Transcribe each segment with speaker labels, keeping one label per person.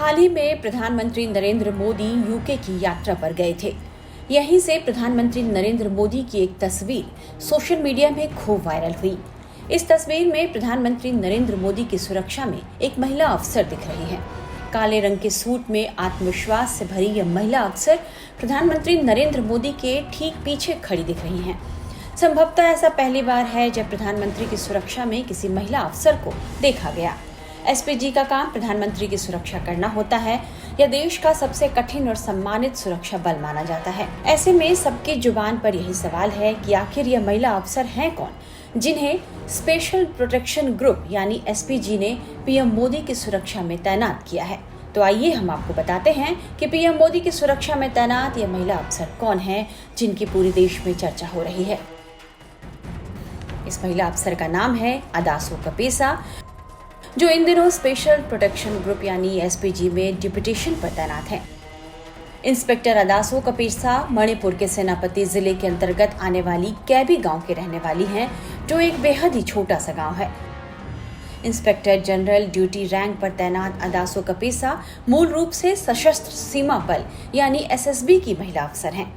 Speaker 1: हाल ही में प्रधानमंत्री नरेंद्र मोदी यूके की यात्रा पर गए थे। यहीं से प्रधानमंत्री नरेंद्र मोदी की एक तस्वीर सोशल मीडिया में खूब वायरल हुई। इस तस्वीर में प्रधानमंत्री नरेंद्र मोदी की सुरक्षा में एक महिला अफसर दिख रही है। काले रंग के सूट में आत्मविश्वास से भरी यह महिला अफसर प्रधानमंत्री नरेंद्र मोदी के ठीक पीछे खड़ी दिख रही हैं। संभवतः ऐसा पहली बार है जब प्रधानमंत्री की सुरक्षा में किसी महिला अफसर को देखा गया। एसपीजी का काम प्रधानमंत्री की सुरक्षा करना होता है। यह देश का सबसे कठिन और सम्मानित सुरक्षा बल माना जाता है। ऐसे में सबकी जुबान पर यही सवाल है कि आखिर यह महिला अफसर हैं कौन, जिन्हें स्पेशल प्रोटेक्शन ग्रुप यानी एसपीजी ने पीएम मोदी की सुरक्षा में तैनात किया है। तो आइए हम आपको बताते हैं कि पीएम मोदी की सुरक्षा में तैनात यह महिला अफसर कौन है, जिनकी पूरे देश में चर्चा हो रही है। इस महिला अफसर का नाम है अदासो कपेसा, जो इन दिनों स्पेशल प्रोटेक्शन ग्रुप यानी एसपीजी में डिप्यूटेशन पर तैनात हैं। इंस्पेक्टर अदासो कपेसा मणिपुर के सेनापति जिले के अंतर्गत आने वाली कैबी गांव के रहने वाली हैं, जो एक बेहद ही छोटा सा गांव है। इंस्पेक्टर जनरल ड्यूटी रैंक पर तैनात अदासो कपेसा मूल रूप से सशस्त्र सीमा बल यानी एसएसबी की महिला अफसर हैं।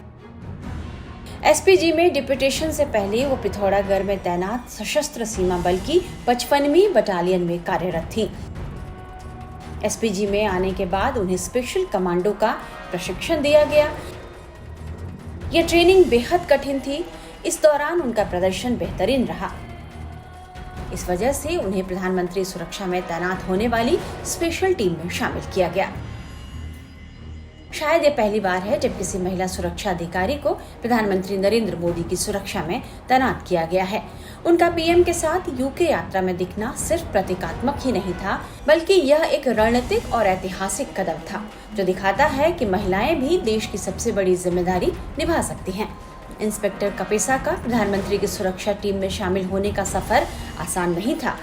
Speaker 1: एसपीजी में डिप्यूटेशन से पहले वो पिथौरागढ़ में तैनात सशस्त्र सीमा बल की 55वीं बटालियन में कार्यरत थी। एसपीजी में आने के बाद उन्हें स्पेशल कमांडो का प्रशिक्षण दिया गया। यह ट्रेनिंग बेहद कठिन थी। इस दौरान उनका प्रदर्शन बेहतरीन रहा। इस वजह से उन्हें प्रधानमंत्री सुरक्षा में तैनात होने वाली स्पेशल टीम में शामिल किया गया। शायद ये पहली बार है जब किसी महिला सुरक्षा अधिकारी को प्रधानमंत्री नरेंद्र मोदी की सुरक्षा में तैनात किया गया है। उनका पीएम के साथ यूके यात्रा में दिखना सिर्फ प्रतीकात्मक ही नहीं था, बल्कि यह एक रणनीतिक और ऐतिहासिक कदम था, जो दिखाता है कि महिलाएं भी देश की सबसे बड़ी जिम्मेदारी निभा सकती हैं। इंस्पेक्टर कपेसा का प्रधानमंत्री की सुरक्षा टीम में शामिल होने का सफर आसान नहीं था।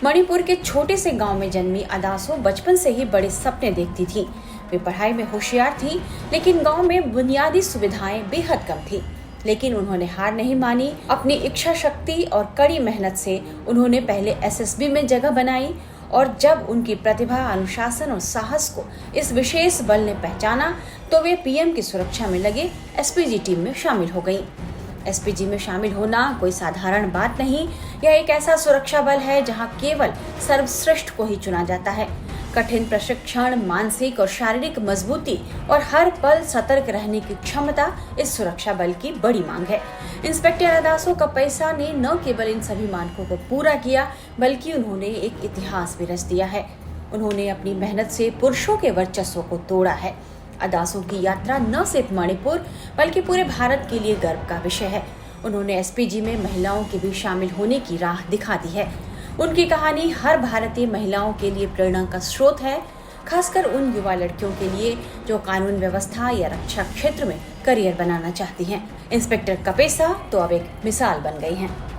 Speaker 1: मणिपुर के छोटे से गांव में जन्मी अदासो बचपन से ही बड़े सपने देखती थी। वे पढ़ाई में होशियार थी, लेकिन गांव में बुनियादी सुविधाएं बेहद कम थी। लेकिन उन्होंने हार नहीं मानी। अपनी इच्छा शक्ति और कड़ी मेहनत से उन्होंने पहले एसएसबी में जगह बनाई, और जब उनकी प्रतिभा, अनुशासन और साहस को इस विशेष बल ने पहचाना, तो वे पीएम की सुरक्षा में लगे एसपीजी टीम में शामिल हो गयी। एसपीजी में शामिल होना कोई साधारण बात नहीं। यह एक ऐसा सुरक्षा बल है जहां केवल सर्वश्रेष्ठ को ही चुना जाता है। कठिन प्रशिक्षण, मानसिक और शारीरिक मजबूती और हर पल सतर्क रहने की क्षमता इस सुरक्षा बल की बड़ी मांग है। इंस्पेक्टर अदासो कपेसा ने न केवल इन सभी मानकों को पूरा किया, बल्कि उन्होंने एक इतिहास भी रच दिया है। उन्होंने अपनी मेहनत से पुरुषों के वर्चस्व को तोड़ा है। अदासो की यात्रा न सिर्फ मणिपुर बल्कि पूरे भारत के लिए गर्व का विषय है। उन्होंने एसपीजी में महिलाओं के भी शामिल होने की राह दिखा दी है। उनकी कहानी हर भारतीय महिलाओं के लिए प्रेरणा का स्रोत है, खासकर उन युवा लड़कियों के लिए जो कानून व्यवस्था या रक्षा क्षेत्र में करियर बनाना चाहती हैं। इंस्पेक्टर कपेसा तो अब एक मिसाल बन गई हैं।